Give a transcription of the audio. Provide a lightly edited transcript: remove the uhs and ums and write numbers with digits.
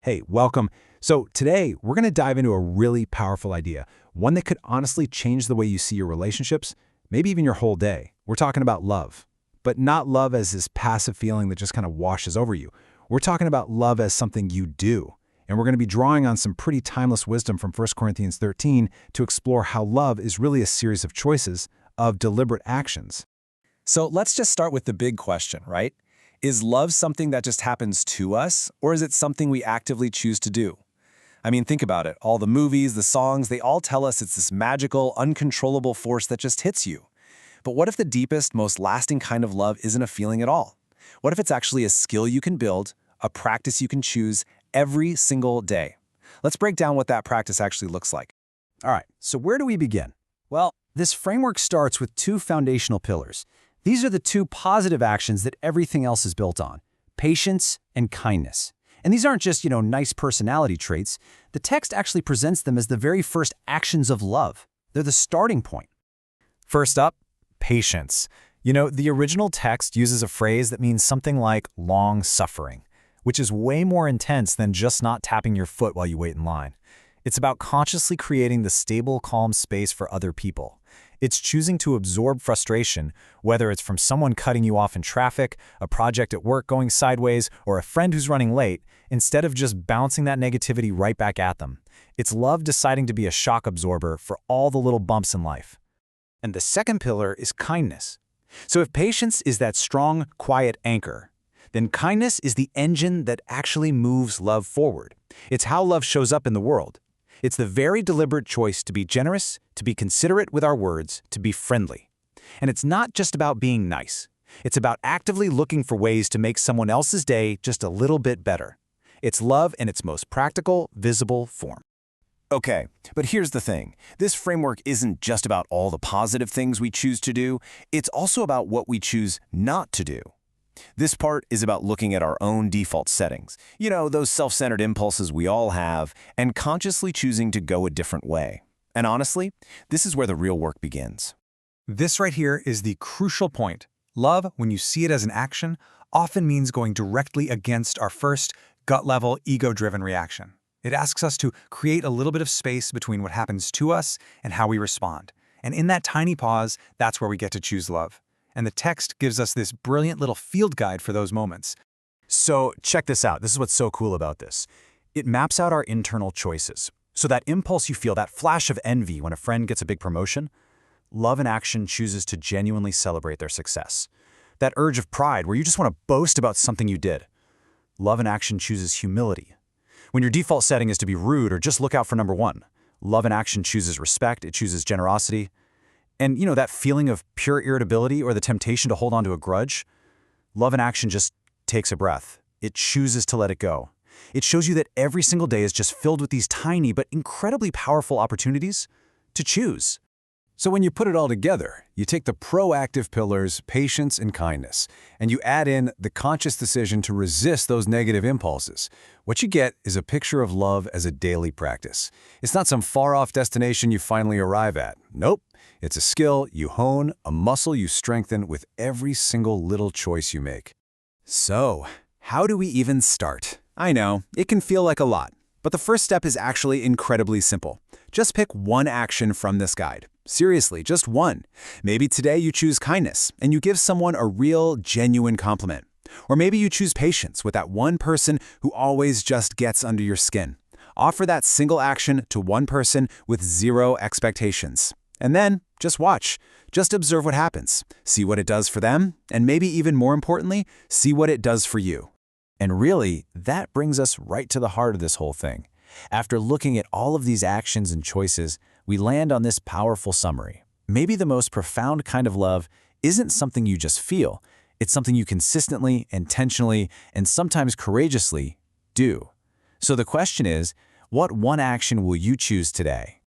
Hey, welcome. So today we're going to dive into a really powerful idea, one that could honestly change the way you see your relationships, maybe even your whole day. We're talking about love, but not love as this passive feeling that just kind of washes over you. We're talking about love as something you do. And we're going to be drawing on some pretty timeless wisdom from 1 Corinthians 13 to explore how love is really a series of choices, of deliberate actions. So let's just start with the big question, right? Is love something that just happens to us, or is it something we actively choose to do? I mean, think about it. All the movies, the songs, they all tell us it's this magical, uncontrollable force that just hits you. But what if the deepest, most lasting kind of love isn't a feeling at all? What if it's actually a skill you can build, a practice you can choose every single day? Let's break down what that practice actually looks like. All right, so where do we begin? Well, this framework starts with two foundational pillars. These are the two positive actions that everything else is built on: patience and kindness. And these aren't just, nice personality traits. The text actually presents them as the very first actions of love. They're the starting point. First up, patience. The original text uses a phrase that means something like long-suffering, which is way more intense than just not tapping your foot while you wait in line. It's about consciously creating the stable, calm space for other people. It's choosing to absorb frustration, whether it's from someone cutting you off in traffic, a project at work going sideways, or a friend who's running late, instead of just bouncing that negativity right back at them. It's love deciding to be a shock absorber for all the little bumps in life. And the second pillar is kindness. So if patience is that strong, quiet anchor, then kindness is the engine that actually moves love forward. It's how love shows up in the world. It's the very deliberate choice to be generous, to be considerate with our words, to be friendly. And it's not just about being nice. It's about actively looking for ways to make someone else's day just a little bit better. It's love in its most practical, visible form. Okay, but here's the thing. This framework isn't just about all the positive things we choose to do. It's also about what we choose not to do. This part is about looking at our own default settings, those self-centered impulses we all have, and consciously choosing to go a different way. And honestly, this is where the real work begins. This right here is the crucial point. Love, when you see it as an action, often means going directly against our first, gut-level, ego-driven reaction. It asks us to create a little bit of space between what happens to us and how we respond. And in that tiny pause, that's where we get to choose love. And the text gives us this brilliant little field guide for those moments. So check this out. This is what's so cool about this. It maps out our internal choices. So that impulse you feel, that flash of envy when a friend gets a big promotion, love in action chooses to genuinely celebrate their success. That urge of pride where you just want to boast about something you did, love in action chooses humility. When your default setting is to be rude or just look out for number one, love in action chooses respect, it chooses generosity. And that feeling of pure irritability or the temptation to hold on to a grudge, love in action just takes a breath. It chooses to let it go. It shows you that every single day is just filled with these tiny but incredibly powerful opportunities to choose. So when you put it all together, you take the proactive pillars, patience and kindness, and you add in the conscious decision to resist those negative impulses. What you get is a picture of love as a daily practice. It's not some far-off destination you finally arrive at. Nope. It's a skill you hone, a muscle you strengthen with every single little choice you make. So, how do we even start? I know, it can feel like a lot, but the first step is actually incredibly simple. Just pick one action from this guide. Seriously, just one. Maybe today you choose kindness and you give someone a real, genuine compliment. Or maybe you choose patience with that one person who always just gets under your skin. Offer that single action to one person with zero expectations. And then, just watch. Just observe what happens. See what it does for them, and maybe even more importantly, see what it does for you. And really, that brings us right to the heart of this whole thing. After looking at all of these actions and choices, we land on this powerful summary. Maybe the most profound kind of love isn't something you just feel. It's something you consistently, intentionally, and sometimes courageously do. So the question is, what one action will you choose today?